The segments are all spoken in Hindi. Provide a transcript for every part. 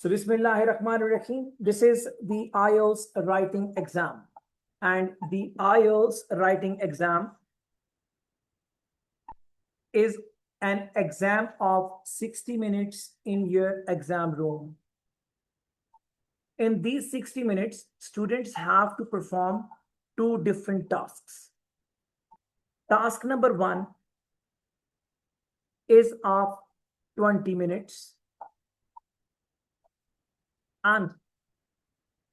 So Bismillahirrahmanirrahim. This is the IELTS writing exam. And the IELTS writing exam is an exam of 60 minutes in your exam room. In these 60 minutes, students have to perform two different tasks. Task number 1 is of 20 minutes. And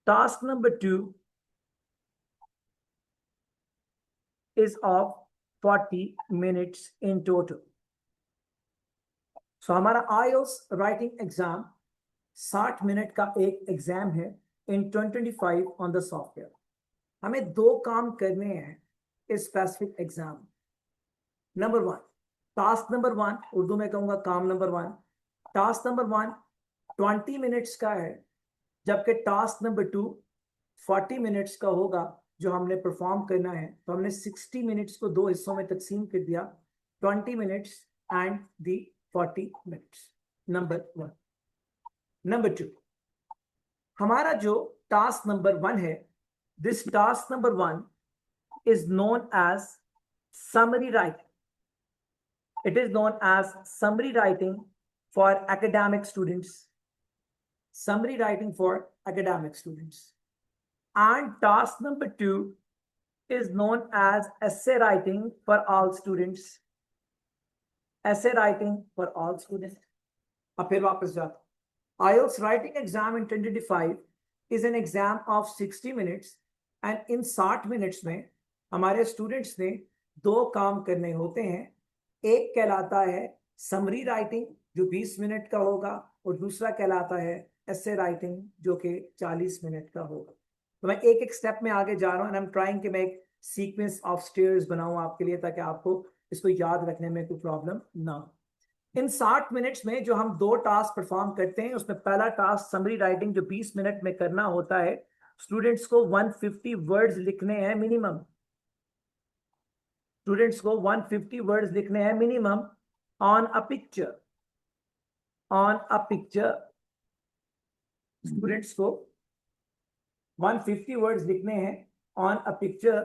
task number 2 is of 40 minutes in total. So हमारा IELTS writing exam 60 मिनट का एक एग्जाम है in 2025 on the software. हमें दो काम करने हैं इस specific exam. Number 1, task number 1, Urdu में कहूंगा काम नंबर 1. टास्क नंबर 1 20 मिनट्स का है, जबकि टास्क नंबर 2 40 मिनट्स का होगा जो हमने परफॉर्म करना है. तो हमने 60 मिनट्स को दो हिस्सों में तकसीम कर दिया, 20 minutes and the 40 minutes. Number 1. Number 2, हमारा जो टास्क नंबर 1 है, this task number 1 is known as summary writing. It is known as summary writing for academic students. Summary writing for academic students. And task number 2 is known as essay writing for all students. Essay writing for all students. अब फिर वापस जाते. IELTS writing exam in 2025 is an exam of 60 minutes, and in 60 minutes में हमारे स्टूडेंट्स ने दो काम करने होते हैं. एक कहलाता है समरी राइटिंग जो 20 मिनट का होगा, और दूसरा कहलाता है एसे राइटिंग जो कि 40 मिनट का होगा. तो मैं एक एक स्टेप में आगे जा रहा हूँ, एंड आई एम ट्राइंग कि मैं एक सीक्वेंस ऑफ स्टेयर्स बनाऊं आपके लिए, ताकि आपको इसको याद रखने में कोई प्रॉब्लम ना हो. इन 60 मिनट्स में जो हम दो टास्क परफॉर्म करते हैं, उसमें पहला टास्क समरी राइटिंग जो 20 मिनट में करना होता है. स्टूडेंट्स को 150 वर्ड्स लिखने हैं मिनिमम. स्टूडेंट्स को 150 वर्ड्स लिखने हैं minimum on a picture. On a picture students को 150 वर्ड्स लिखने हैं on a picture,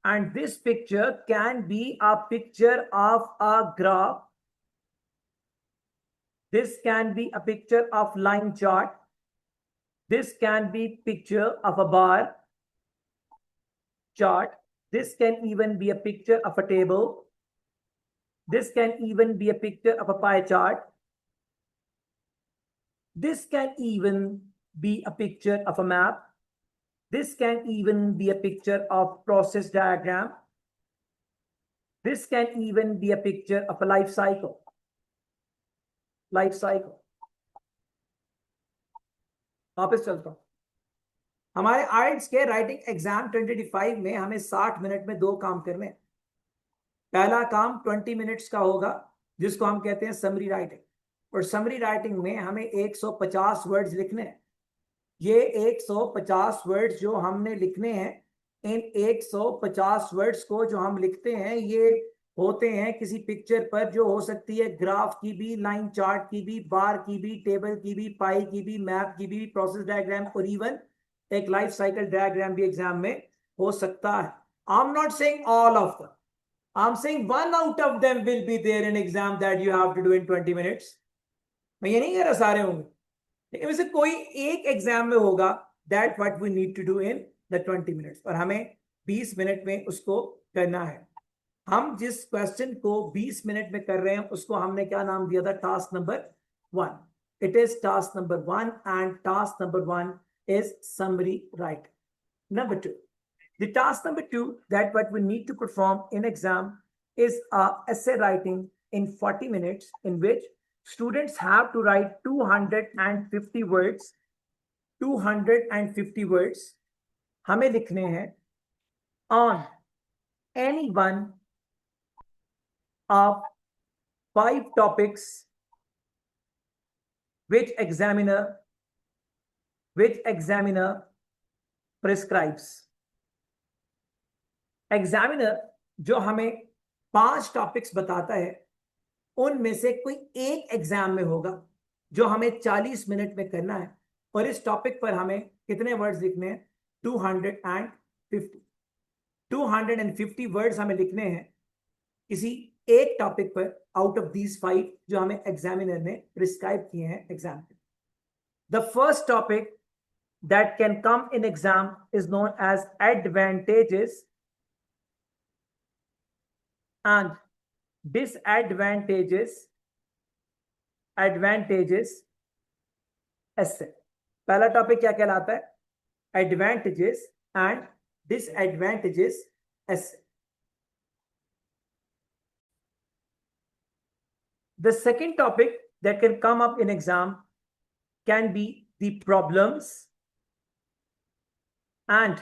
and this picture can be a picture of a graph. This can be a picture of line chart. This can be picture of a bar chart. This can even be a picture of a table. This can even be a picture of a pie chart. This can even be a picture of a map. This can even be a picture of process diagram. This can even be a picture of a life cycle. Life cycle. वापस चलता हूं. हमारे आइल्स के राइटिंग एग्जाम 2025 में हमें 60 मिनट में दो काम करने हैं. पहला काम 20 मिनट्स का होगा, जिसको हम कहते हैं समरी राइटिंग. और समरी राइटिंग में हमें 150 वर्ड्स लिखने हैं. ये 150 वर्ड्स जो हमने लिखने हैं, इन 150 वर्ड्स को जो हम लिखते हैं, ये होते हैं किसी पिक्चर पर, जो हो सकती है ग्राफ की भी, लाइन चार्ट की भी, बार की भी, टेबल की भी, पाई की भी, मैप की भी, प्रोसेस डायग्राम, और इवन एक लाइफ साइकिल डायग्राम भी एग्जाम में हो सकता है. I am not saying all of them, I am saying one out of them will be there in exam that you have to do in 20 minutes. मैं ये नहीं कह रहा सारे होंगे, लेकिन वैसे कोई एक एग्जाम में होगा that what we need to do in the 20 minutes, और हमें 20 मिनट में उसको करना है. हम जिस क्वेश्चन को 20 मिनट में कर रहे हैं, उसको हमने क्या नाम दिया था? Task number 1. It is task number 1, and task number 1 is summary writing. Number 2, the task number 2 that what we need to perform in exam is essay writing in 40 minutes, in which students have to write 250 words. 250 words हमें लिखने हैं on any one of 5 topics which examiner prescribes. Examiner जो हमें 5 टॉपिक्स बताता है, उनमें से कोई एक एग्जाम में होगा जो हमें 40 मिनट में करना है, और इस टॉपिक पर हमें कितने वर्ड्स लिखने हैं? 250। 250 वर्ड्स हमें लिखने हैं किसी एक टॉपिक पर आउट ऑफ दीज 5 जो हमें एग्जामिनर ने प्रिस्क्राइब किए हैं एग्जाम पे। The first topic that can come in exam is known as advantages and disadvantages essay। पहला टॉपिक क्या कहलाता है? Advantages and disadvantages essay। The second topic that can come up in exam can be the problems and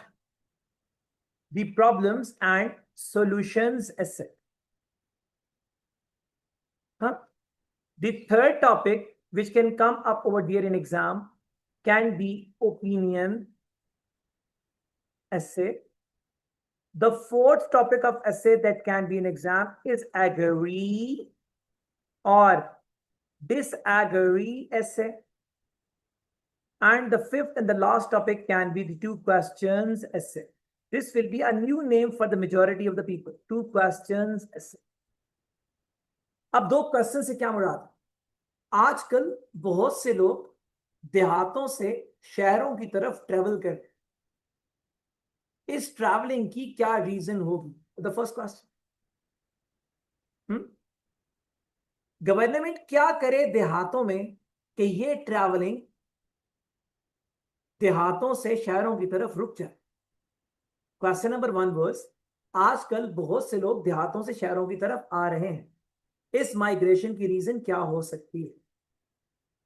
solutions essay। The third topic which can come up over there in exam can be opinion essay। The fourth topic of essay that can be in exam is agree or disagree essay। And the fifth and the last topic can be the 2 questions essay। This will be a new name for the majority of the people, 2 questions essay। अब 2 क्वेश्चन से क्या मुराद? आजकल बहुत से लोग देहातों से शहरों की तरफ ट्रेवल करते हैं। इस ट्रैवलिंग की क्या रीजन होगी? द फर्स्ट क्वेश्चन, गवर्नमेंट क्या करे देहातों में कि ये ट्रैवलिंग देहातों से शहरों की तरफ रुक जाए? क्वेश्चन नंबर 1 वाज, आजकल बहुत से लोग देहातों से शहरों की तरफ आ रहे हैं, इस माइग्रेशन की रीजन क्या हो सकती है?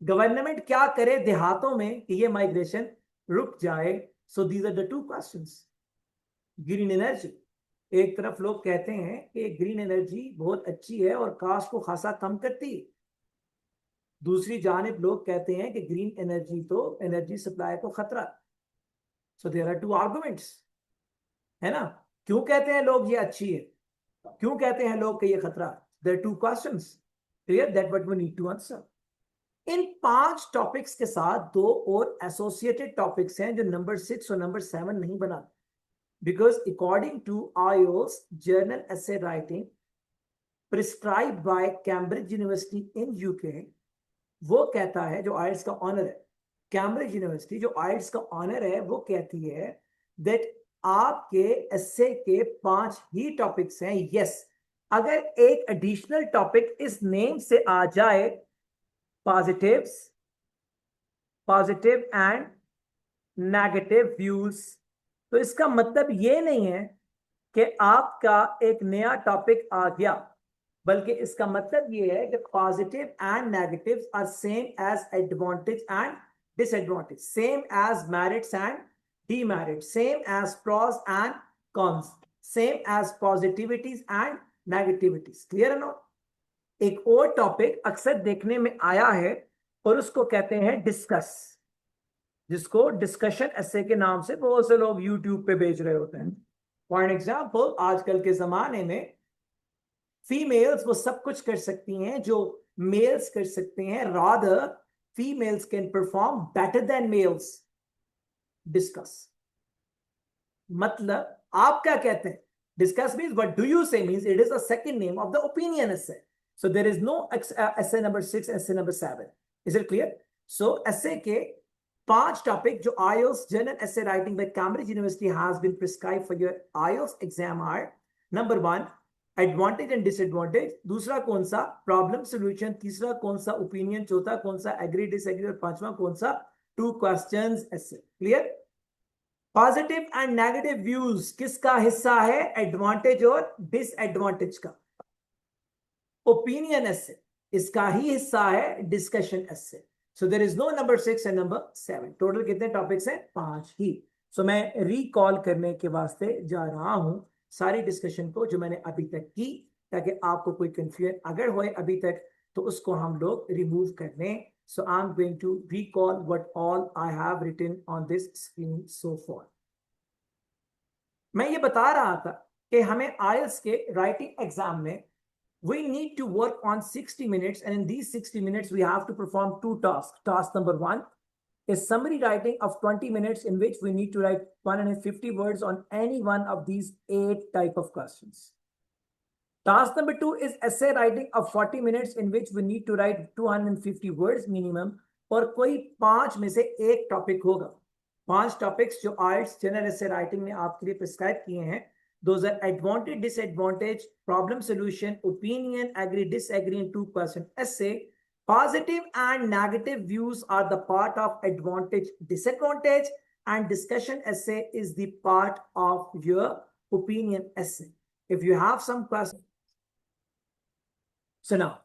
गवर्नमेंट क्या करे देहातों में कि ये माइग्रेशन रुक जाए? So these are the 2 questions. Green energy, एक तरफ लोग कहते हैं कि ग्रीन एनर्जी बहुत अच्छी है और कास्ट को खासा कम करती है, दूसरी जानिब लोग कहते हैं कि ग्रीन एनर्जी तो एनर्जी सप्लाई को खतरा। सो देयर आर 2 आर्गुमेंट्स, है ना? क्यों कहते हैं लोग ये अच्छी है, क्यों कहते हैं लोग कि ये खतरा? There 2 questions, clear? That what we need to answer. In 5 topics के साथ 2 और एसोसिएटेड टॉपिक्स हैं जो नंबर 6 और नंबर 7 नहीं बनाते, because according to IELTS journal essay writing prescribed by Cambridge University in UK, वो कहता है, जो IELTS का ऑनर है, कैम्ब्रिज यूनिवर्सिटी जो IELTS का ऑनर है, वो कहती है दैट आपके एसे के 5 ही टॉपिक्स हैं। यस, अगर एक एडिशनल टॉपिक इस नेम से आ जाए, पॉजिटिव एंड नेगेटिव व्यूज, तो इसका मतलब ये नहीं है कि आपका एक नया टॉपिक आ गया, बल्कि इसका मतलब ये है कि positive and negatives are same as advantage and disadvantage, same as merits and demerits, same as pros and cons, same as positivities and negativities. Clear है ना? एक और टॉपिक अक्सर देखने में आया है और उसको कहते हैं डिस्कस, जिसको डिस्कशन ऐसे के नाम से बहुत से लोग यूट्यूब पे बेच रहे होते हैं। फॉर एग्जाम्पल, आजकल के जमाने में फीमेल्स वो सब कुछ कर सकती हैं जो मेल्स कर सकते हैं, rather females can perform better than males. Discuss मतलब आप क्या कहते हैं? Discuss means what do you say, means it is a second name of the opinion essay। So there is no essay number 6, essay number 7। Is it clear? So essay के 5 टॉपिक जो IELTS journal essay writing by Cambridge University has been prescribed for your IELTS exam are: number 1 advantage and disadvantage, दूसरा कौन सा प्रॉब्लम सॉल्यूशन, तीसरा कौन सा ओपिनियन, चौथा कौन सा एग्री डिसएग्री और पांचवा कौन सा 2 questions essay। Clear? Positive and negative views किसका हिस्सा है? एडवांटेज और डिसएडवांटेज का। ओपिनियन essay इसका ही हिस्सा है discussion essay। So there is no number 6 and number 7। Total कितने टॉपिक्स हैं? 5 ही। सो मैं रिकॉल करने के वास्ते जा रहा हूं सारी डिस्कशन को जो मैंने अभी तक की, ताकि आपको कोई कंफ्यूजन अगर होए अभी तक तो उसको हम लोग रिमूव कर लें। So I am going to recall what all I have written on this screen so far. मैं ये बता रहा था कि हमें IELTS के राइटिंग एग्जाम में we need to work on 60 minutes, and in these 60 minutes we have to perform 2 tasks. Task number 1, is summary writing of 20 minutes in which we need to write 150 words on any one of these 8 type of questions. Task number 2 is essay writing of 40 minutes in which we need to write 250 words minimum और कोई 5 में से एक टॉपिक होगा. 5 टॉपिक्स जो IELTS जनरल एसे राइटिंग में आपके लिए प्रिस्क्राइब किए हैं. Those are advantage, disadvantage, problem solution, opinion, agree, disagree, and 2% essay. Positive and negative views are the part of advantage, disadvantage, and discussion essay is the part of your opinion essay. If you have some questions, so now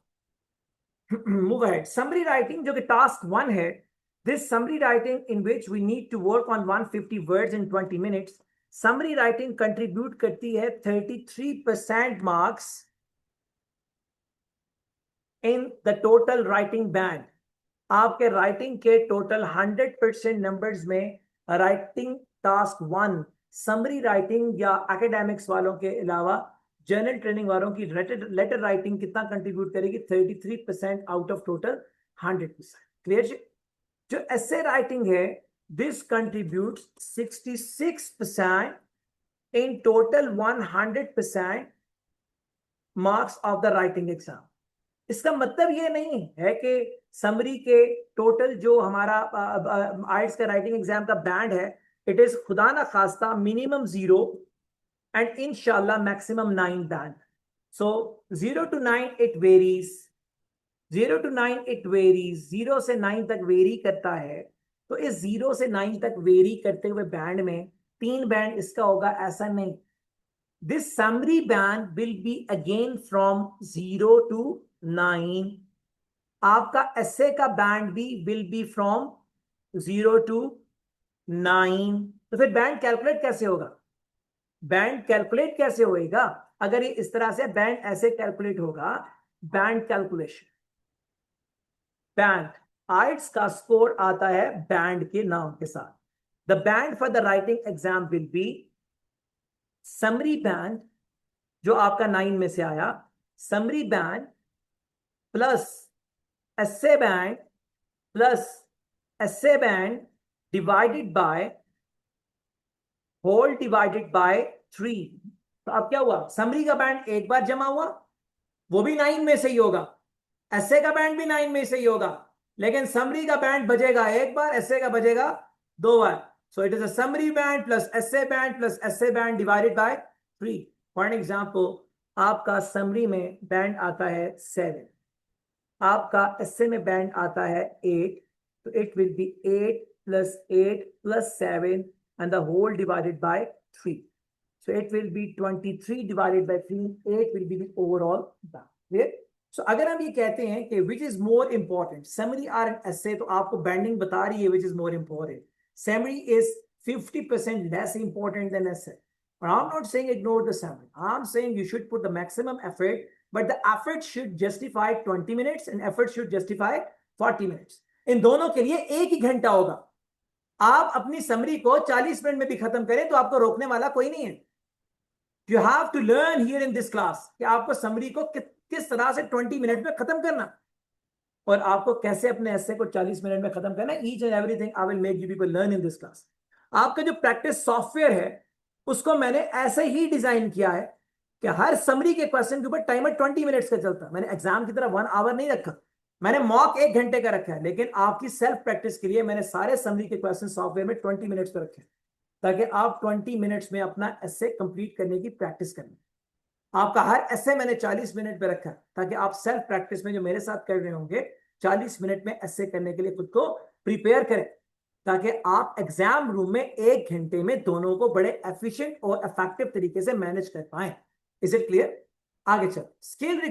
move ahead. Summary writing, जो कि task 1 है. This summary writing in which we need to work on 150 words in 20 minutes. Summary writing contribute करती है 33% marks in the total writing band. आपके writing के total 100% numbers में writing task 1 summary writing या academics वालों के अलावा जनरल ट्रेनिंग वालों की लेटर राइटिंग कितना कंट्रीब्यूट करेगी? 33% आउट ऑफ टोटल 100%. क्लियर? जो एसे राइटिंग है this contribute 66% in total 100% marks of the writing exam. इसका मतलब ये नहीं है कि समरी के टोटल जो हमारा आइल्स का राइटिंग एग्जाम का बैंड है इट इज खुदा ना खास्ता minimum 0 and inshallah maximum 9 band. So 0 to 9 it varies. 0 to 9 it varies. 0 से 9 तक वेरी करता है. तो इस 0 से 9 तक वेरी करते हुए बैंड में 3 बैंड इसका होगा, ऐसा नहीं. This summary band will be again from 0 to 9. आपका essay का बैंड भी will be from 0 to 9. तो फिर बैंड कैलकुलेट कैसे होगा? बैंड कैलकुलेट कैसे होएगा? अगर ये इस तरह से बैंड ऐसे कैलकुलेट होगा, बैंड कैलकुलेशन. बैंड आइल्स का स्कोर आता है बैंड के नाम के साथ. The band for the writing exam will be summary band जो आपका 9 में से आया, summary band plus essay band plus essay band divided by whole divided by 3. तो अब क्या हुआ? समरी का बैंड एक बार जमा हुआ, वो भी 9 में से ही होगा. एसे का बैंड भी 9 में से ही होगा, लेकिन समरी का बैंड बजेगा एक बार, एसे का बजेगा 2 बार. So it is a summary band plus essay band divided by 3. For example आपका समरी में बैंड आता है 7, आपका एसे में बैंड आता है 8. तो it will be 8 plus 8 plus 7 and the whole divided by 3. So it will be 23 divided by 3. 8 will be the overall band. Clear? So अगर हम ये कहते हैं कि which is more important, summary or an essay, तो आपको banding बता रही है which is more important. Summary is 50% less important than essay. But I'm not saying ignore the summary. I'm saying you should put the maximum effort, but the effort should justify 20 minutes and effort should justify 40 minutes. इन दोनों के लिए एक ही घंटा होगा. आप अपनी समरी को 40 मिनट में भी खत्म करें तो आपको रोकने वाला कोई नहीं है. You have to learn here in this class कि आपको समरी को किस तरह से 20 मिनट में खत्म करना और आपको कैसे अपने ऐसे को 40 मिनट में खत्म करना. Each and everything I will make you people learn in this class. आपका जो प्रैक्टिस सॉफ्टवेयर है उसको मैंने ऐसे ही डिजाइन किया है कि हर समरी के क्वेश्चन के ऊपर टाइमर 20 मिनट्स का चलता है. मैंने एग्जाम की तरह 1 आवर नहीं रखा, मैंने मॉक 1 घंटे का रखा है, लेकिन आपकी सेल्फ प्रैक्टिस के लिए मैंने सारे समरी के क्वेश्चन सॉफ्टवेयर में 20 मिनट्स पे रखे ताकि आप 20 मिनट्स में अपना एसे कंप्लीट करने की प्रैक्टिस करें. आपका हर एसे मैंने 40 मिनट पे रखा ताकि आप सेल्फ प्रैक्टिस में जो मेरे साथ कर रहे होंगे 40 मिनट में एसे करने के लिए खुद को प्रिपेयर करें ताकि आप एग्जाम रूम में 1 घंटे में दोनों को बड़े एफिशिएंट और इफेक्टिव तरीके से मैनेज कर पाए. Is it clear? आगे चल. Skills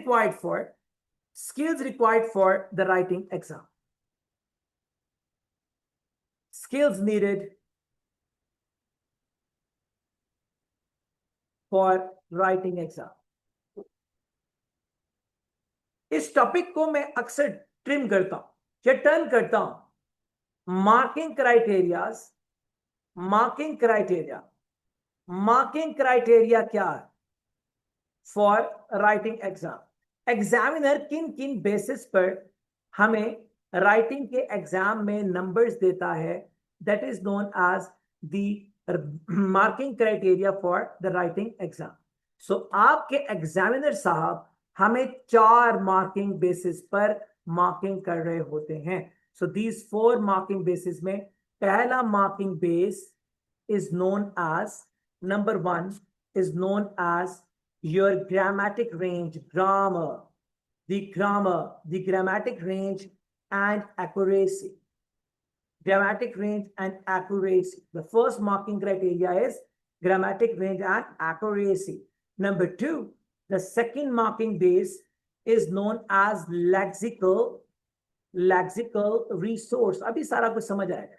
required for the writing exam. Skills needed for writing exam. इस टॉपिक को मैं अक्सर ट्रिम करता हूं या टर्न करता हूं. मार्किंग क्राइटेरिया क्या है फॉर राइटिंग एग्जाम? एग्जामिनर किन किन बेसिस पर हमें राइटिंग के एग्जाम में नंबर्स देता है, that is known as the marking criteria for the writing exam. So आपके एग्जामिनर साहब हमें 4 मार्किंग बेसिस पर मार्किंग कर रहे होते हैं. सो दीज 4 मार्किंग बेसिस में पहला marking base is known as, number 1 is known as your grammatic range, grammar, the grammatic range and accuracy. Grammatic range and accuracy. The first marking criteria is grammatic range and accuracy. Number 2, the second marking base is known as lexical resource. अभी सारा कुछ समझ आएगा.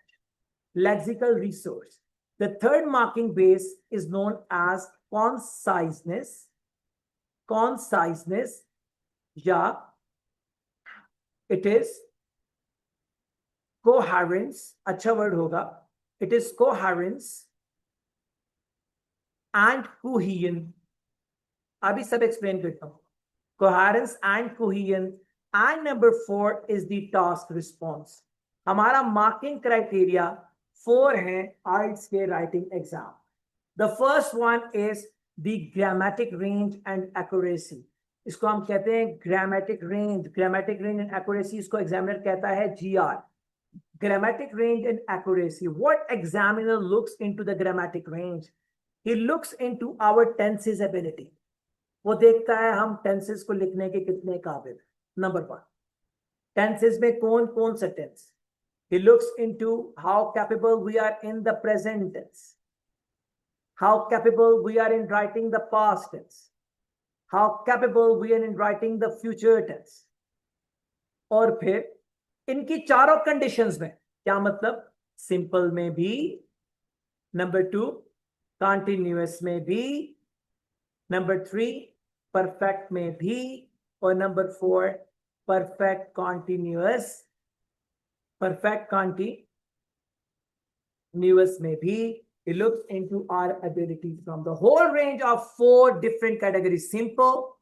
Lexical resource. The third marking base is known as conciseness, yeah, it is coherence, अच्छा word होगा, it is coherence and cohesion. अभी सब explain करता हूँ. Coherence and cohesion. And number 4 is the task response. हमारा marking criteria 4 हैं IELTS के writing exam. The first one is the grammatic range and accuracy. इसको हम कहते हैं grammatic range and accuracy. इसको examiner कहता है GR. Grammatic range and accuracy. What examiner looks into the grammatic range? He looks into our tenses ability. वो देखता है हम tenses को लिखने के कितने काबिल. Number 1, tenses में कौन कौन सा tense. He looks into how capable we are in the present tense, how capable we are in writing the past tense, how capable we are in writing the future tense. और फिर इनकी चारों कंडीशंस में क्या मतलब, सिंपल में भी, नंबर 2 कॉन्टिन्यूअस में भी, नंबर 3 परफेक्ट में भी, और नंबर 4 परफेक्ट कॉन्टिन्यूअस में भी. It looks into our ability from the whole range of 4 different categories: simple,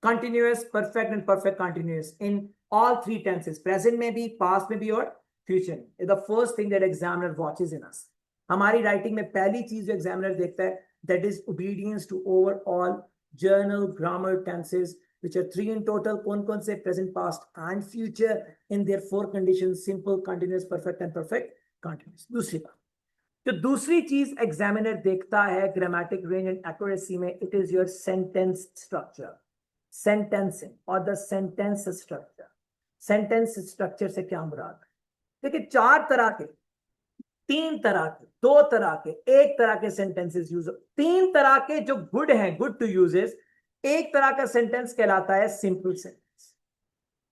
continuous, perfect and perfect continuous in all 3 tenses, present में भी, past में भी और future. The first thing that examiner watches in us. हमारी writing में पहली चीज जो examiner देखता है, that is obedience to overall journal grammar tenses, which are 3 in total. कौन कौन से, present, past and future in their 4 conditions: simple, continuous, perfect and perfect continuous. दूसरी बात, तो दूसरी चीज एग्जामिनर देखता है ग्रामेटिक रेंज एंड एक्यूरेसी में, it is your sentence structure, sentencing और the sentence structure. Sentence structure से क्या मुराद है? देखिए 4 तरह के, 3 तरह के, 2 तरह के, 1 तरह के सेंटेंसेस यूज. 3 तरह के जो गुड हैं, गुड टू यूजेस. एक तरह का सेंटेंस कहलाता है सिंपल सेंटेंस.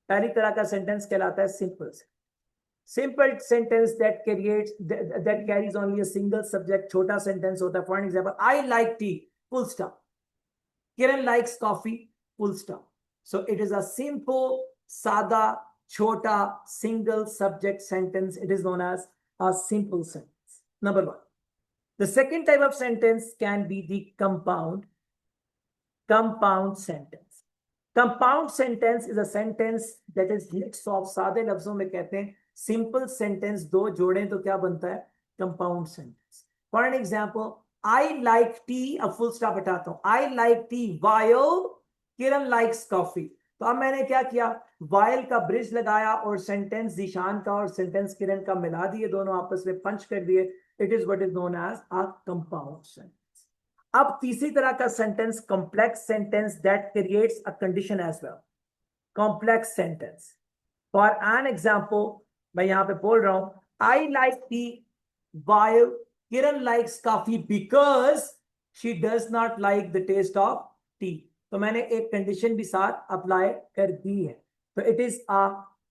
पहली तरह का सेंटेंस कहलाता है simple sentence. Simple sentence that carries only a single subject, छोटा sentence होता है. For example, I like tea, full stop. Kiran likes coffee, full stop. So it is a simple, सादा, छोटा, single subject sentence. It is known as a simple sentence. Number 1. The second type of sentence can be the compound sentence. Compound sentence is a sentence that is mix of, सादे लफ्जों में कहते हैं, सिंपल सेंटेंस 2 जोड़ें तो क्या बनता है, compound sentence. For an example, I like T, अब फुल स्टॉप हटाता हूं, I like tea while Kiran likes coffee. तो अब मैंने क्या किया, वाइल का ब्रिज लगाया और सेंटेंस जीशान का और सेंटेंस किरण का मिला दिए, दोनों आपस में पंच कर दिए. It is what is known as a compound sentence. अब तीसरी तरह का sentence, complex sentence that creates a condition as well. Complex sentence, for an example, मैं यहां पे बोल रहा हूं, I like tea while Kiran likes coffee because she does not like the taste of tea. तो मैंने एक कंडीशन भी साथ अप्लाई कर दी है. तो it is a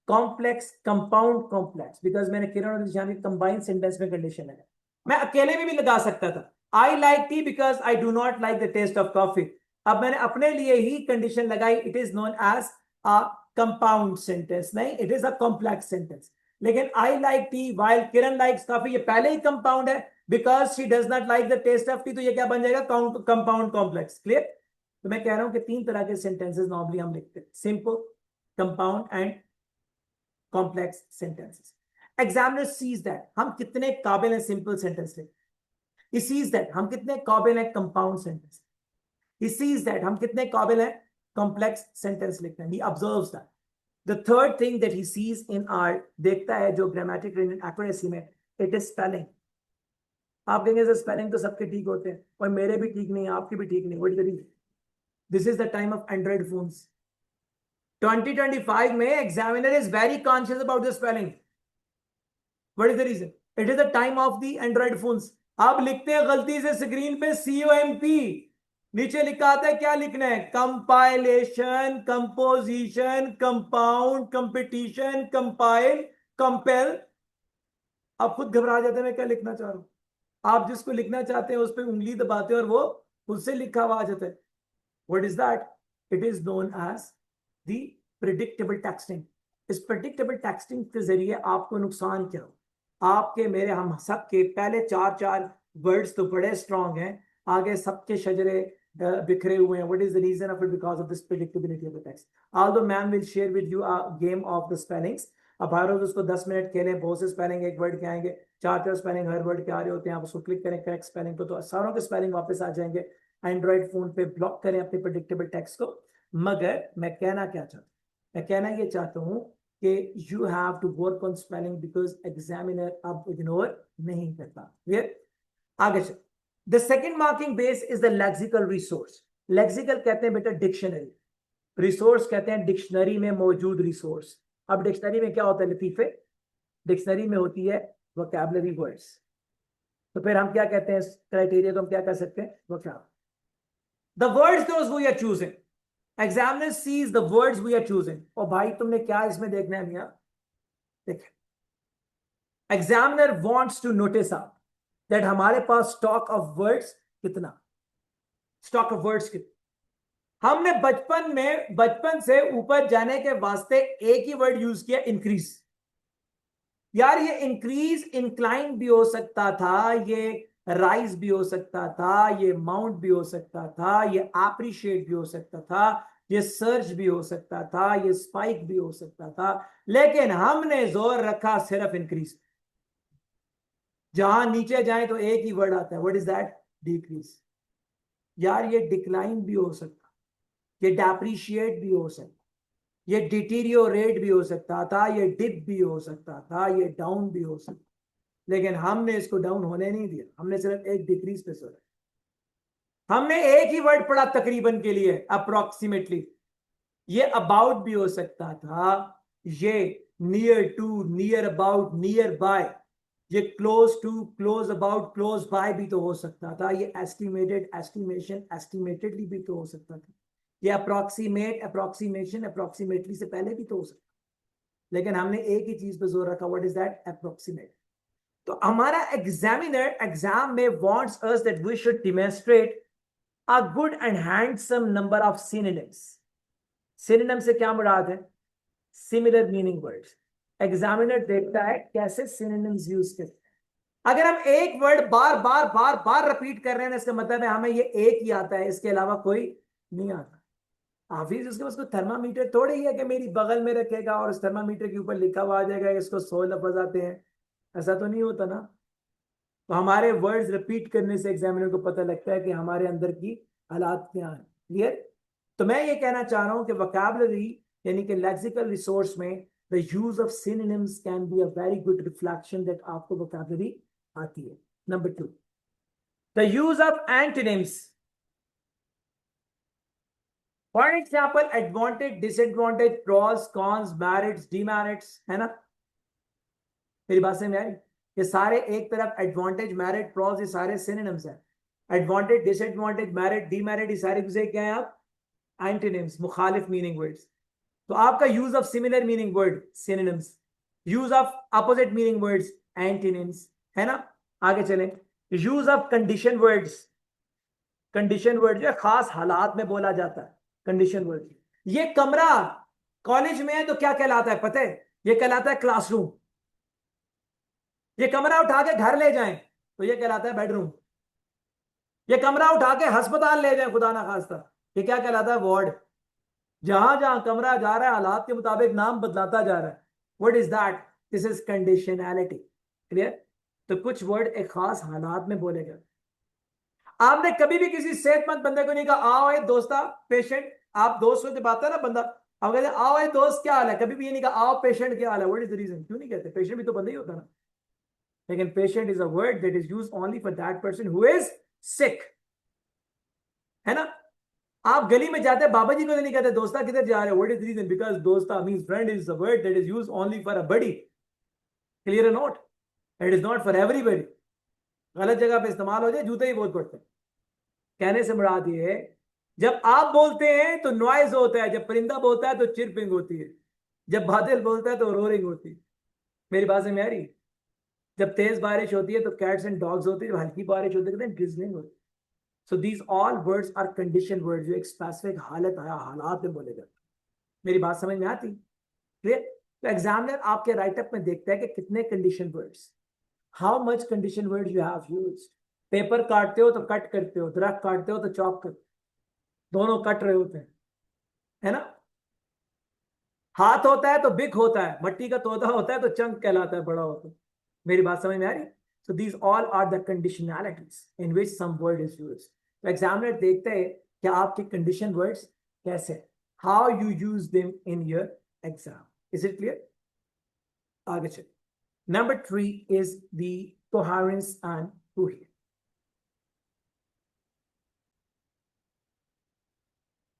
complex, compound complex, because मैंने किरण और निशान की कंबाइंड सेंटेंस में कंडीशन है. मैं अकेले में भी लगा सकता था, I like tea because I do not like the taste of coffee. अब मैंने अपने लिए ही कंडीशन लगाई. It is known as a compound sentence, नहीं, it is a complex sentence. लेकिन I like tea while Kiran likes coffee, ये पहले ही कंपाउंड है, because she does not like the taste of tea. तो ये क्या बन जाएगा, कंपाउंड कॉम्प्लेक्स. क्लियर? तो मैं कह रहा हूं कि 3 तरह के सेंटेंसेस नॉर्मली हम लिखते हैं, simple, compound and complex sentences. Examiner sees that हम कितने काबिल हैं सिंपल सेंटेंस लिखने. ही सीज दैट हम कितने काबिल हैं compound sentence. He sees that हम कितने काबिल हैं कॉम्प्लेक्स सेंटेंस लिखने. He observes that. The third thing that he sees in are, देखता है जो ग्रामेटिकल एक्यूरेसी में, इट इज स्पेलिंग. आप कहेंगे सर स्पेलिंग तो सबके ठीक होते हैं, और मेरे भी ठीक नहीं, आपके भी ठीक नहीं. What is the reason? This is the time of Android phones. 2025 में examiner is very conscious about the spelling. What is the reason? It is the time of the Android phones. आप लिखते हैं गलती से स्क्रीन पे COMP, नीचे लिखा आता है क्या लिखना है? Compilation, composition, compound, competition, compile, compel. आप खुद घबरा जाते हैं मैं क्या लिखना चाह रहा हूं. आप जिसको लिखना चाहते हैं उस पर उंगली दबाते हैं और वो उससे लिखा हुआ आ जाता है. What is that? It is known as the predictable texting. इस प्रिडिक्टेबल टेक्सटिंग के जरिए आपको नुकसान क्या हो? आपके मेरे हम सबके पहले चार चार वर्ड्स तो बड़े स्ट्रांग हैं, आगे सबके शजरे बिखरे हुए हैं. What is the reason of it? Because of this predictability of the text. Although ma'am will share with you a game of the spellings. अब हर रोज उसको 10 मिनट खेलें, बहुत से स्पेलिंग एक वर्ड के आएंगे, चार चार स्पेलिंग हर वर्ड के आ रहे होते हैं. आप उसको क्लिक करें करेक्ट स्पेलिंग को तो सारों के स्पेलिंग वापस आ जाएंगे. एंड्रॉइड फोन पे ब्लॉक करें अपने प्रेडिक्टेबल टेक्स्ट को. मगर मैं कहना क्या चाहता हूँ, मैं कहना ये चाहता हूँ कि you have to work on spelling because examiner अब इग्नोर नहीं करता. क्लियर? आगे चल. The second marking base is the lexical resource. Lexical कहते हैं बेटा डिक्शनरी, रिसोर्स कहते हैं डिक्शनरी में मौजूद रिसोर्स. अब डिक्शनरी में क्या होता है लतीफे? डिक्शनरी में होती है वोकैबुलरी वर्ड्स. तो फिर हम क्या कहते हैं क्राइटेरिया को, हम क्या कर सकते हैं? Vocab. The words those we are choosing. Examiner sees the words we are choosing. और भाई तुमने क्या इसमें देखना है मियां? देखिए, examiner wants to notice out that हमारे पास स्टॉक ऑफ वर्ड्स कितना, स्टॉक ऑफ वर्ड्स कितना. हमने बचपन से ऊपर जाने के वास्ते एक ही वर्ड यूज किया, इंक्रीज. यार ये इंक्रीज इंक्लाइन भी हो सकता था, ये राइज भी हो सकता था, ये माउंट भी हो सकता था, ये अप्रिशिएट भी हो सकता था, ये सर्च भी हो सकता था, ये स्पाइक भी हो सकता था, लेकिन हमने जोर रखा सिर्फ इंक्रीज. जहां नीचे जाए तो एक ही वर्ड आता है. What is that? डिक्रीज. यार ये डिक्लाइन भी हो सकता, ये डेप्रिशिएट भी हो सकता, ये डिटीरियोरेट भी हो सकता था, ये डिप भी हो सकता था, ये डाउन भी हो सकता, लेकिन हमने इसको डाउन होने नहीं दिया. हमने सिर्फ एक डिक्रीज पे सोचा. हमने एक ही वर्ड पढ़ा तकरीबन के लिए, अप्रोक्सीमेटली. ये अबाउट भी हो सकता था, ये near to, near about, near by, ये close to, close about, close by भी तो हो सकता था, ये एस्टिमेटेड, एस्टिमेशन, एस्टिमेटेडली भी तो हो सकता था, ये अप्रोक्सीमेट, अप्रोक्सीमेशन, अप्रोक्सीमेटली से पहले भी तो हो सकता. लेकिन हमने एक ही चीज पे जोर रखा. What is that? अप्रोक्सीमेट. तो हमारा एग्जामिनर एग्जाम में wants us that we should demonstrate a good and handsome number of synonyms. Synonym से क्या मुराद है? Similar meaning words. एग्जामिनर देखता है कैसे सिनोनिम्स यूज करते हैं. अगर हम एक वर्ड बार बार बार बार रिपीट कर रहे हैं, इसका मतलब है हमें ये एक ही आता है, इसके अलावा कोई नहीं आता. हाफिज उसके उसको थर्मामीटर थोड़े ही है कि मेरी बगल में रखेगा और उस थर्मामीटर के ऊपर लिखा हुआ आ जाएगा इसको 100 लफ्ज आते हैं. ऐसा तो नहीं होता ना. तो हमारे वर्ड्स रिपीट करने से एग्जामिनर को पता लगता है कि हमारे अंदर की हालात क्या है. क्लियर? तो मैं ये कहना चाह रहा हूं कि वोकैबुलरी यानी कि लेक्सिकल रिसोर्स में the use of synonyms can be a very good reflection that आपको वोकैबुलरी आती है. Number 2, the use of antonyms. For example advantage, disadvantage, pros, cons, merits, demerits, है ना? मेरी बात समझ में आई? ये सारे एक तरफ एडवांटेज, मेरिट, प्रॉस, ये सारे सिनोनिम्स हैं. एडवांटेज, डिसएडवांटेज, मेरिट, डीमेरिट, ये सारे गुजरे क्या हैं आप? एंटोनिम्स, मुखालिफ मीनिंग वर्ड्स. तो आपका use of similar meaning word synonyms, use of opposite meaning words antonyms, है ना? आगे चलें. Use of condition words. Condition word जो है खास हालात में बोला जाता है. Condition word. ये कमरा कॉलेज में है तो क्या कहलाता है पता है? ये कहलाता है क्लासरूम. ये कमरा उठा के घर ले जाएं तो ये कहलाता है बेडरूम. ये कमरा उठा के अस्पताल ले जाएं खुदा ना खास्ता, ये क्या कहलाता है? वार्ड. जहां जहां कमरा जा रहा है हालात के मुताबिक नाम बदलाता जा रहा है. What is that? This is conditionality. Clear? तो कुछ वर्ड एक खास हालात में बोले गए। आपने कभी भी किसी सेहतमंद बंदे को नहीं कहा आओ ए दोस्ता पेशेंट, आप दोस्त से बात है ना बंदा, आप कहते आओ ए दोस्त क्या हाल है, कभी भी ये नहीं कहा आओ पेशेंट क्या हाल है। What is the reason? क्यों नहीं कहते? पेशेंट भी तो बंदा ही होता ना। लेकिन patient is a word that is used only for that person who is sick, है ना? आप गली में जाते हैं बाबा जी को तो नहीं कहते दोस्ता किधर जा रहे हो। What is the reason? Because दोस्ता means friend is a word that is used only for a buddy. Clear or not? It is not for everybody. गलत जगह पे इस्तेमाल हो जाए जूते ही बहुत पड़ते हैं। कहने से मुराद ये है जब आप बोलते हैं तो नॉइज होता है, जब परिंदा बोलता है तो चिरपिंग होती है, जब बादल बोलता है तो रोरिंग होती है। मेरी बात में आ रही? जब तेज बारिश होती है तो कैट्स एंड डॉग्स होती है, जब हल्की बारिश होती है तो ड्रिजलिंग होती है। So these all words are condition words जो एक स्पेसिफिक हालत है, हालात में बोले जाते हैं। मेरी बात समझ में आती? क्लियर? तो एग्जामिनर आपके राइटअप में देखता है कि कितने condition words, how much condition words you have used. Paper काटते हो तो कट करते हो, दरख्त काटते हो तो चॉप करते हो, दोनों कट रहे होते हैं, है ना? हाथ होता है तो बिक होता है, मट्टी का तोता होता है तो चंक कहलाता है, बड़ा होता है। मेरी बात समझ में आ रही? So these all are the conditionalities in which some word is used. तो एग्जामिनर देखते हैं कि आपके कंडीशन वर्ड्स कैसे, how you use them in your exam. Is it clear? आगे चलिए। Number 3 is the coherence and coherence.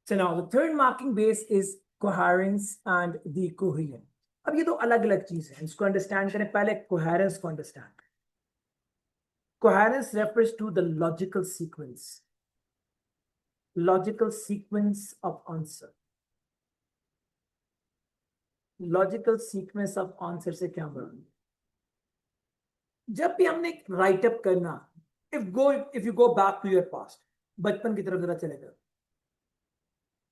So now the third marking base is coherence and the coherence. अब ये दो अलग अलग चीज है, इसको अंडरस्टैंड करें। पहले coherence को understand. Coherence refers to the logical sequence of answer. Logical sequence of answer से क्या मतलब? जब भी हमने राइटअप करना, if you go back to your past, बचपन की तरफ जरा चले जाओ।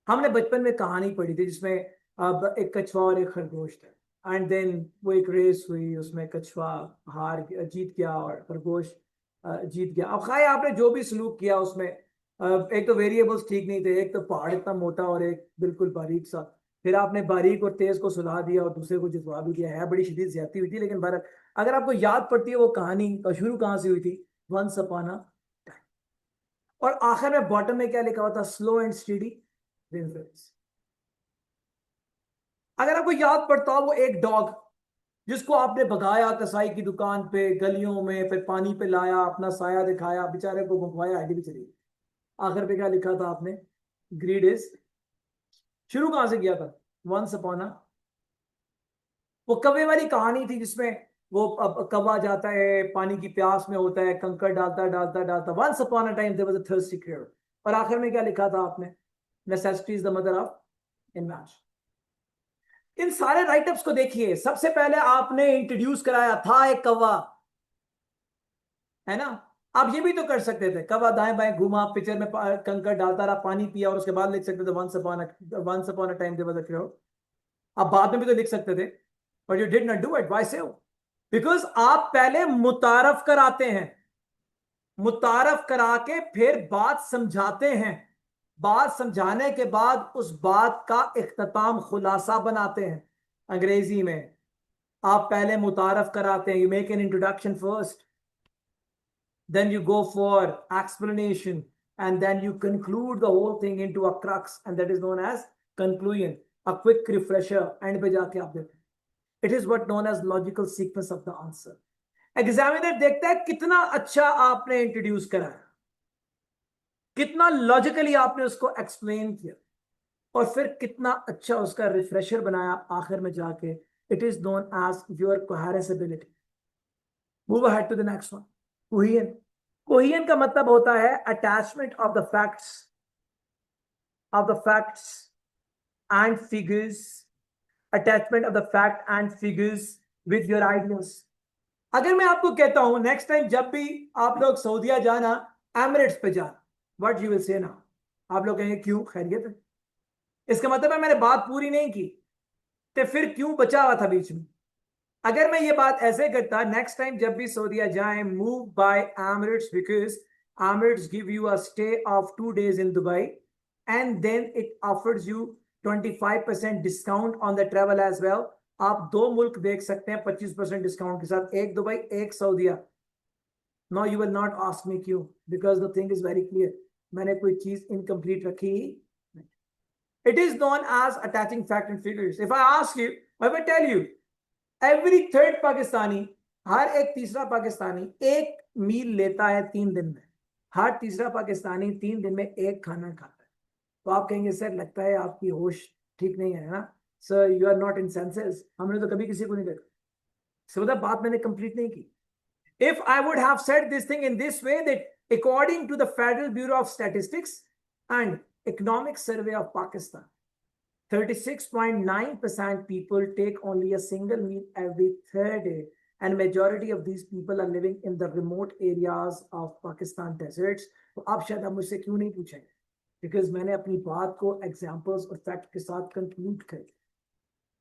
हमने बचपन में कहानी पढ़ी थी जिसमें अब एक कछुआ और एक खरगोश था, एंड देन वो एक रेस हुई, उसमें कछुआ जीत गया और खरगोश जीत गया। अब खाए आपने जो भी सलूक किया उसमें, एक तो वेरिएबल्स ठीक नहीं थे, एक तो पहाड़ इतना मोटा और एक बिल्कुल बारीक सा, फिर आपने बारीक और तेज को सुला दिया और दूसरे को जितवा भी दिया। है बड़ी शदीद ज्यादती हुई थी, लेकिन बहरहाल अगर आपको याद पड़ती है वो कहानी शुरू कहाँ से हुई थी? Once upon a time. और आखिर में बॉटम में क्या लिखा हुआ था? Slow and steady wins. अगर आपको याद पड़ता हो वो एक डॉग जिसको आपने भगाया कसाई की दुकान पे, गलियों में, फिर पानी पे लाया, अपना साया दिखाया, बेचारे को भगवाया, हड्डी भी चली। आखिर पे क्या लिखा था आपने? ग्रीड इज, शुरू कहां से किया था? वंस अपॉन अ, वो कौवे वाली कहानी थी जिसमें वो अब कौवा जाता है, पानी की प्यास में होता है, कंकड़ डालता डालता डालता, once upon a time there was a thirsty crowd. और आखिर में क्या लिखा था आपने? Necessity is the mother of invention. इन सारे राइटअप्स को देखिए, सबसे पहले आपने इंट्रोड्यूस कराया था एक कौवा, है ना? आप ये भी तो कर सकते थे, कौवा दाएं बाएं घूमा, पिक्चर में कंकड़ डालता रहा, पानी पिया, और उसके बाद लिख सकते थे once upon a time there was a crowd. आप बाद में भी तो लिख सकते थे, but you did not do it. Why so? Because आप पहले मुतारफ कराते हैं, मुतारफ करा के फिर बात समझाते हैं, बात समझाने के बाद उस बात का इख्तिताम खुलासा बनाते हैं। अंग्रेजी में आप पहले मुतारफ कराते हैं, you make an introduction first, then you go for explanation, and then you conclude the whole thing into a crux, and that is known as conclusion, a quick refresher end पे जाके आप देते हैं। It is what known as logical sequence of the answer. Examiner देखता है कितना अच्छा आपने इंट्रोड्यूस कराया, कितना लॉजिकली आपने उसको एक्सप्लेन किया, और फिर कितना अच्छा उसका रिफ्रेशर बनाया आखिर में जाके। It is known as your coherence ability. Move ahead to the next one, coherence. Coherence का मतलब होता है attachment of the facts and figures, attachment of the fact and figures with your ideas. अगर मैं आपको कहता हूं नेक्स्ट टाइम जब भी आप लोग सऊदीया जाना, एमिरेट्स पे जाना, व्हाट यू विल से ना? आप लोग कहेंगे क्यों, खैरियत है? इसका मतलब है मैंने बात पूरी नहीं की, तो फिर क्यों बचा हुआ था बीच में? अगर मैं ये बात ऐसे करता, नेक्स्ट टाइम जब भी सऊदीया जाए, move by Emirates because Emirates give you a stay of 2 days in Dubai, and then it offers you 25% discount on the travel as well, आप 2 मुल्क देख सकते हैं 25% डिस्काउंट के साथ, एक दुबई एक सऊदीया। No you will not ask me क्यों, because the thing is very clear, मैंने कोई चीज इनकम्प्लीट रखी ही। It is known as attaching fact and figures. If I ask you, I will tell you every third Pakistani, हर एक तीसरा पाकिस्तानी एक मील लेता है 3 दिन में। हर तीसरा पाकिस्तानी 3 दिन में एक खाना खाता है। तो आप कहेंगे सर लगता है आपकी होश ठीक नहीं है ना, sir you are not in senses, हमने तो कभी किसी को नहीं देखा। सो मतलब बात मैंने कंप्लीट नहीं की। If I would have said this thing in this way, that according to the Federal Bureau of Statistics and Economic Survey of Pakistan, 36.9% people take only a single meal every third day, and majority of these people are living in the remote areas of Pakistan deserts. तो आप शायद आप मुझसे क्यों नहीं पूछेंगे, बिकॉज मैंने अपनी बात को एग्जाम्पल्स और फैक्ट के साथ कंक्लूड कर।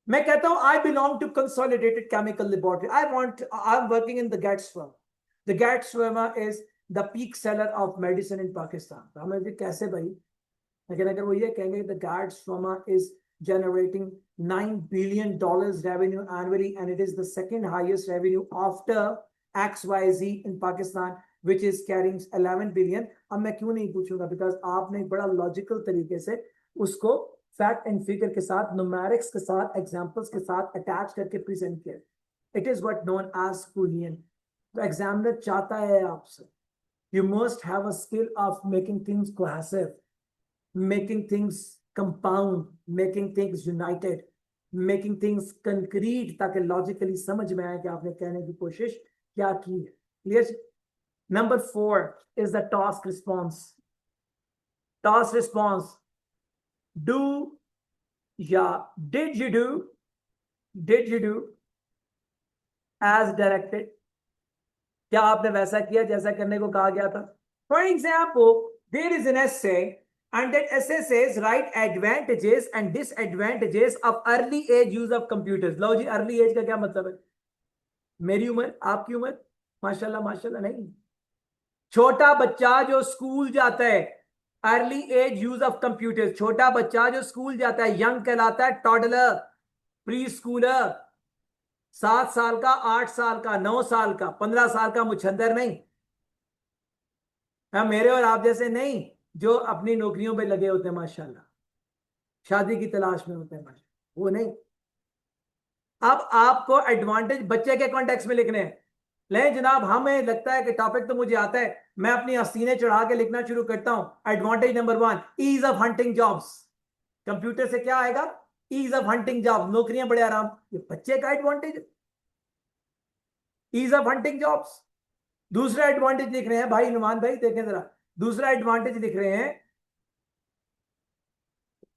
मैं कहता हूं I belong to consolidated chemical laboratory, I am working in the Getz firm. The Getz firm is the peak seller of medicine in Pakistan. तो हमें कैसे भाई, लेकिन अगर वो ये कहेंगे the Getz firm is generating $9 billion revenue annually, and it is the second highest revenue after XYZ in Pakistan, which is carrying 11 billion. अब मैं क्यों नहीं पूछूंगा, बिकॉज आपने बड़ा लॉजिकल तरीके से उसको फैक्ट एंड फिगर के साथ, न्यूमेरिक्स के साथ, एग्जांपल्स के साथ अटैच करके प्रेजेंट किया। It is what known as bullion. तो एग्जामिनर चाहता है आपसे, you must have a skill of making things cohesive, making things compound, making things united, making things concrete, ताकि लॉजिकली समझ में आए कि आपने कहने की कोशिश क्या की है। Clear? Number 4 is the task response. Task response, do या did you do as directed? क्या आपने वैसा किया जैसा करने को कहा गया था? For example, there is an essay, and that essay says write advantages and disadvantages of early age use of computers. Low ji, early age का क्या मतलब है? मेरी उम्र, आपकी उम्र, माशाल्लाह माशाल्लाह नहीं, छोटा बच्चा जो स्कूल जाता है, early age use of computer. छोटा बच्चा जो स्कूल जाता है, यंग कहलाता है, टॉडलर, प्री स्कूलर, 7 साल का, 8 साल का, 9 साल का, 15 साल का मुछंदर नहीं। हाँ, मेरे और आप जैसे नहीं जो अपनी नौकरियों पे लगे होते हैं माशाल्लाह, शादी की तलाश में होते हैं माशाल्लाह, वो नहीं। अब आपको एडवांटेज बच्चे के कॉन्टेक्स्ट में लिखने हैं। ले जनाब, हमें लगता है कि टॉपिक तो मुझे आता है, मैं अपनी हसीने चढ़ा के लिखना शुरू करता हूं। Advantage number 1, ease of hunting jobs. Computer से क्या आएगा? ईज ऑफ हंटिंग जॉब, नौकरियां बड़े आराम। ये बच्चे का advantage, ease of hunting jobs. दूसरा एडवांटेज लिख रहे हैं भाई नुमान भाई, देखें जरा, दूसरा एडवांटेज लिख रहे हैं,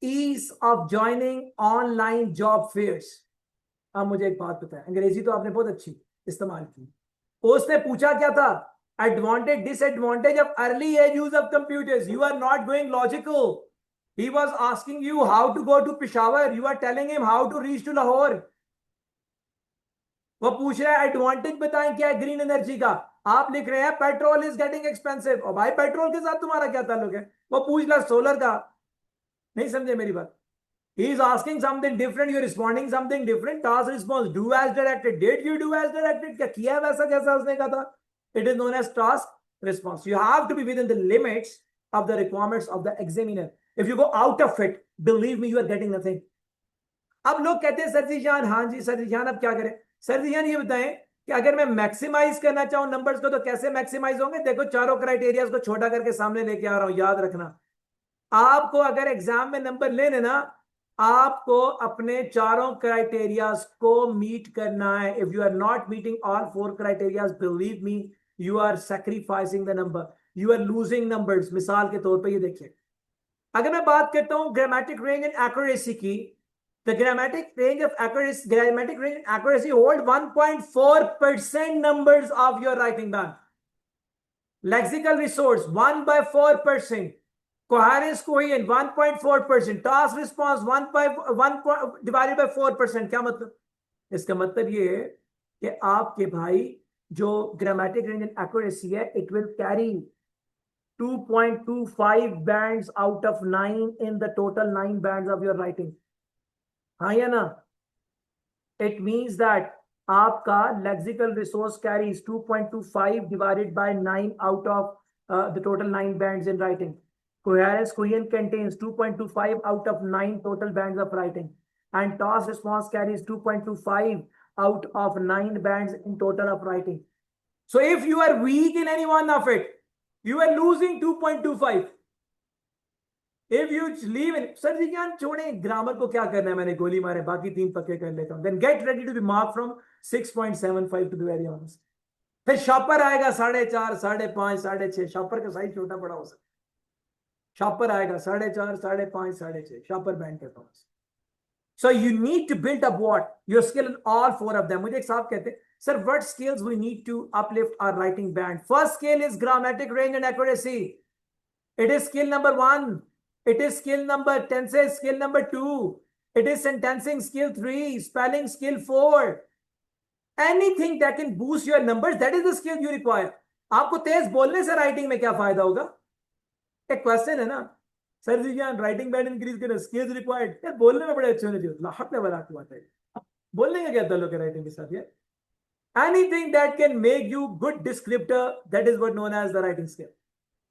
ease of joining online job fairs. अब मुझे एक बात पता है, अंग्रेजी तो आपने बहुत अच्छी इस्तेमाल की। उसने पूछा क्या था? Advantage disadvantage of early age use of computers. You are not going logical. He was asking you how to go to Peshawar, you are telling him how to reach to Lahore. वो पूछ रहा है एडवांटेज बताएं क्या है ग्रीन एनर्जी का, आप लिख रहे हैं पेट्रोल इज गेटिंग एक्सपेंसिव। और भाई पेट्रोल के साथ तुम्हारा क्या ताल्लुक है? वो पूछ रहा सोलर का। नहीं समझे मेरी बात? He is asking something different, you're responding something different. Task response, do as directed. Did you do as directed? क्या किया वैसा जैसा उसने कहा था? It is known as task response. You have to be within the limits of the requirements of the examiner. If you go out of it, believe me, you are getting nothing. अब लोग कहते हैं सर जी जान, हाँ जी सर जी जान, अब क्या करें? सर जी जान ये बताएं कि अगर मैं मैक्सिमाइज करना चाहूं नंबर्स को तो कैसे मैक्सिमाइज होंगे? देखो, चारों क्राइटेरियाज को छोटा करके सामने लेके आ रहा हूं, याद रखना। आपको अगर एग्जाम में नंबर लेने ना, आपको अपने चारों क्राइटेरियाज को मीट करना है। If you are not meeting all 4 criterias, believe me, you are sacrificing the number, you are losing numbers. मिसाल के तौर पे ये देखिए, अगर मैं बात करता हूं ग्रामेटिक रेंज एंड एक्यूरेसी की, the grammatic range and accuracy hold 1.4% numbers of your writing band. Lexical resource 1/4%. Coherence coherent 1.4%. Task response 1 divided by 4%. क्या मतलब? इसका मतलब ये है कि आपके भाई जो ग्रामेटिक रेंज एंड एक्यूरेसी है, it will carry 2.25 bands out of 9 in the total 9 bands of your writing. हाँ या ना? It means that आपका lexical resource carries 2.25 divided by 9 out of the total 9 bands in writing. Whereas coherent contains 2.25 out of 9 total bands of writing. And toss response carries 2.25 out of 9 bands in total of writing. So if you are weak in any one of it, you are losing 2.25. If you leave it, sir ji ज्ञान छोड़े ग्रामर को क्या करना है, मैंने गोली मारे बाकी 3 पक्के कर लेता हूं. Then get ready to be marked from 6.75 to be very honest. फिर शॉपर आएगा 4.5, 5.5, 6.5. शॉपर का साइज छोटा बड़ा हो सकता है. शॉपर आएगा 4.5, 5.5, 6.5. शॉपर बैंड करता हूं. So you need to build up what? Your skill in all 4 of them. मुझे एक साहब कहते हैं, sir, what skills we need to uplift our writing band? First skill is grammatic range and accuracy. It is skill number 1. It is skill number 10 says skill number 2. It is sentencing skill 3, spelling skill 4. Anything that can boost your numbers, that is the skill you require. आपको तेज बोलने से राइटिंग में क्या फायदा होगा? एक क्वेश्चन है ना, सर जी क्या राइटिंग बैंड इंक्रीज करें, स्किल्स रिक्वायर्ड. यार बोलने में बड़े अच्छे होने चाहिए. लाहौर लेवल आपकी बात है, बोलने का क्या ताल्लुक है राइटिंग के साथ? यार anything that can make you good descriptor, that is what known as the writing skill.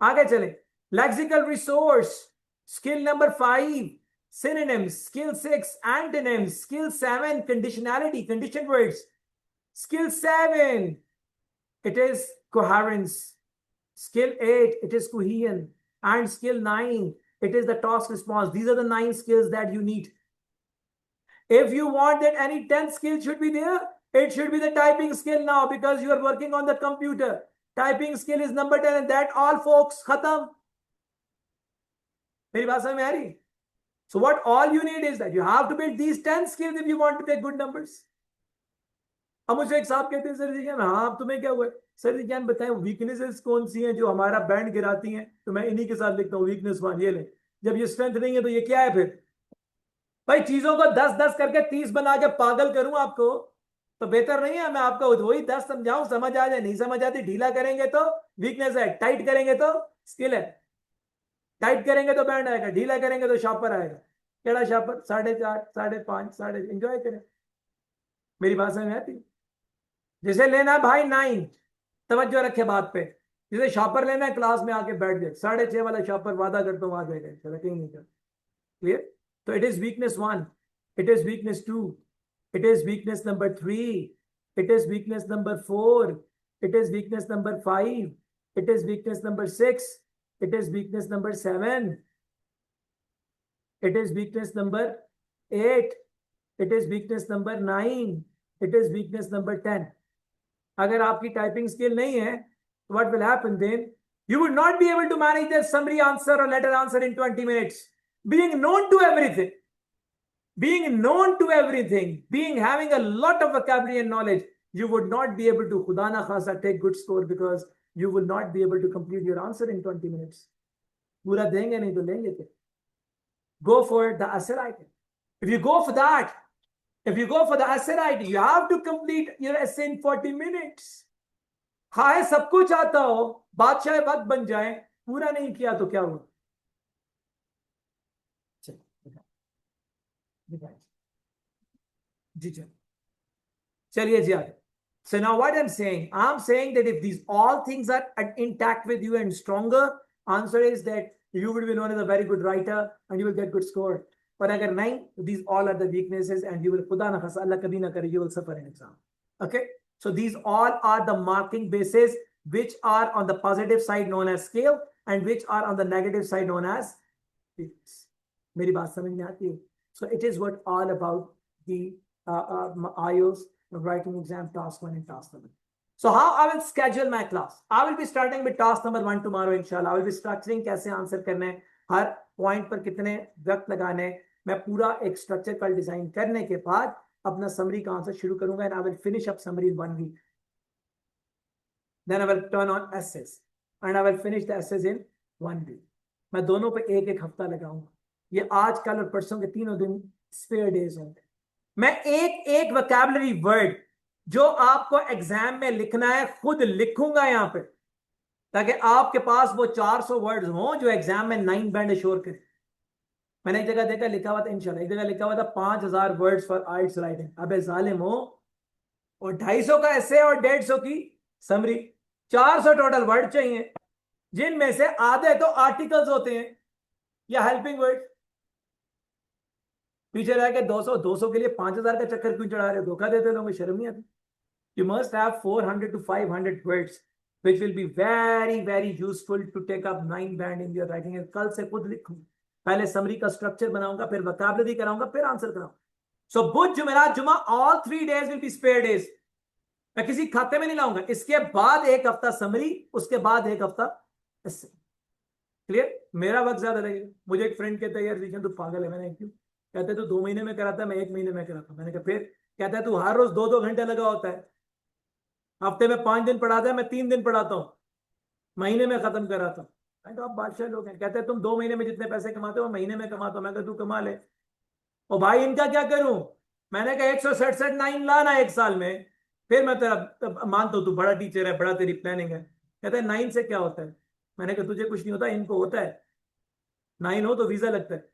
आगे चलें. Lexical resource, skill number 5, synonyms. Skill 6, antonyms. Skill 7, conditionality, conditioned words. Skill 7, it is coherence. Skill 8, it is cohesion. And skill 9, it is the task response. These are the 9 skills that you need. If you want that any 10th skill should be there, it should be the typing skill now, because you are working on the computer. Typing skill is number 10, and that all folks, khatam. मेरी बात समझ में आ रही? So what all you need is that you have to build these 10 skills if you want to take good numbers. अब मुझे एक साहब कहते हैं, सर जी क्या, हाँ तुम्हें क्या हुआ? सर जी क्या बताएं वीकनेसेस कौन सी हैं जो हमारा बैंड गिराती हैं? तो मैं इन्हीं के साथ लिखता हूँ वीकनेस 1. ये ले, जब ये स्ट्रेंथ नहीं है तो ये क्या है फिर? भाई चीजों को 10-10 करके 30 बना के पागल करूं आपको तो बेहतर नहीं है मैं आपको वही 10 समझाऊं, समझ आ जाए. नहीं समझ आती, ढीला करेंगे तो वीकनेस है, टाइट करेंगे तो स्किल है. टाइट करेंगे तो बैंड आएगा, ढीला करेंगे तो शॉपर आएगा. केड़ा शॉपर? 4.5, 5.5, 5.5. एंजॉय करें. मेरी बात समझ में आती? जैसे लेना है भाई 9, तवज्जो रखे बात पे. जैसे शॉपर लेना है, क्लास में आके बैठ जाए. 6.5 वाला शॉपर वादा करता हूँ आ जाएगा, चलो कहीं नहीं कर. Clear? So it is weakness 1, it is weakness 2, it is weakness number 3, it is weakness number 4, it is weakness number 5, it is weakness number 6, it is weakness number 7, it is weakness number 8, it is weakness number 9, it is weakness number 10. अगर आपकी टाइपिंग स्किल नहीं है, what will happen then? You would not be able to manage the summary answer or letter answer in 20 minutes. Being known to everything, being having a lot of vocabulary and knowledge, you would not be able to khuda na khasa take good score, because you will not be able to complete your answer in 20 minutes. Pura denge nahi to lenge the. Go for the essay writing. If you go for that, if you go for the essay writing, you have to complete your essay in 40 minutes. खाए सब कुछ आता हो, बादशाह वक्त बन जाए, पूरा नहीं किया तो क्या हुआ? चलिए जी आगे. So now what I'm saying that if these all things are intact with you and stronger, answer is that you will be known as a very good writer and you will get good score. But agar nahi, these all are the weaknesses and you will khuda na khasa, Allah kabhi na kare, you will suffer in exam. Okay, so these all are the marking bases which are on the positive side known as skill and which are on the negative side known as weakness. मेरी बात समझ में आती है? So it is what all about the IELTS writing exam task 1 and task number. So how I will schedule my class? I will be starting with task number 1 tomorrow inshallah. I will be structuring कैसे आंसर करना है, हर पॉइंट पर कितने वक्त लगाने हैं. मैं पूरा एक स्ट्रक्चर कल डिजाइन करने के बाद अपना समरी का आंसर शुरू करूंगा and I will finish up summary in 1 week. Then I will turn on essays and I will finish the essays in 1 week. मैं दोनों पे एक हफ्ता लगाऊंगा. ये आज कल और परसों के तीनों दिन स्पेयर डेज होंगे. मैं एक वोकैबुलरी वर्ड जो आपको एग्जाम में लिखना है खुद लिखूंगा यहां पे, ताकि आपके पास वो 400 वर्ड्स हों जो एग्जाम में 9 बैंड श्योर करें. मैंने एक जगह देखा लिखा हुआ था इंशाल्लाह, एक जगह लिखा हुआ था 5,000 वर्ड्स फॉर आइट्स राइटिंग। अबे जालिम हो, और 250 का ऐसे और 150 की समरी, 400 टोटल वर्ड चाहिए, जिनमें से आधे तो आर्टिकल्स होते हैं या हेल्पिंग वर्ड। पीछे रह के 200 के लिए 5,000 का चक्कर क्यों चढ़ा रहे हो? धोखा देते लोगों को शर्म नहीं आती? You must have 400 to 500 words, which will be very, very useful to take up 9 band in your writing. कल से खुद लिखूंगा, पहले समरी का स्ट्रक्चर बनाऊंगा, फिर वोकैबुलरी कराऊंगा, फिर आंसर कराऊंगा। सो बुध जुमेरात जुमा all 3 days will be spare days। मैं किसी खाते में नहीं लाऊंगा। इसके बाद एक हफ्ता समरी, उसके बाद एक हफ्ता ऐसे। क्लियर? मेरा वक्त ज्यादा लगेगा। मुझे एक फ्रेंड कहता है यार विजन तू पागल है। मैंने क्यों? कहते तू 2 महीने में कराता है, मैं 1 महीने में कराता हूं। मैंने कहा फिर? कहता है तू हर रोज 2-2 घंटे लगा होता है, हफ्ते में 5 दिन पढ़ाता है, मैं 3 दिन पढ़ाता हूँ, महीने में खत्म कराता हूँ। मैं तो आप बादशाह लोग हैं। कहते हैं तुम 2 महीने में जितने पैसे कमाते हो महीने में कमाता हूँ। मैं तू कमा ले। और भाई इनका क्या करूं? मैंने कहा 167 9 लाना 1 साल में, फिर मैं तेरा मानता हूं तू बड़ा टीचर है, बड़ा तेरी प्लानिंग है। कहते हैं 9 से क्या होता है? मैंने कहा तुझे कुछ नहीं होता, इनको होता है। 9 हो तो वीजा लगता है।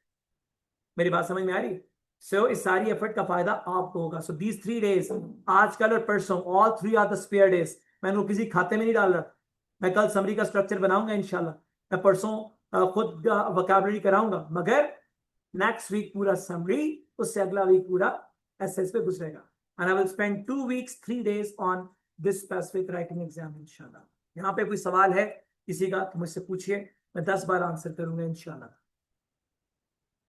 मेरी बात समझ में आ रही? सो इस सारी एफर्ट का फायदा आपको होगा। सो दीज 3 days, आज कल और परसों, all 3 are the spare days. मैंने वो किसी खाते में नहीं डाल रहा। मैं कल समरी का स्ट्रक्चर बनाऊंगा इंशाल्लाह। मैं परसों खुद वोकैबुलरी कराऊंगा, मगर नेक्स्ट वीक पूरा समरी, उससे अगला वीक पूरा एसएस पे गुजरेगा। And I will spend 2 weeks 3 days on this specific writing exam इंशाल्लाह। यहाँ पे कोई सवाल है किसी का तो मुझसे पूछिए, मैं 10 बार आंसर करूंगा इंशाल्लाह।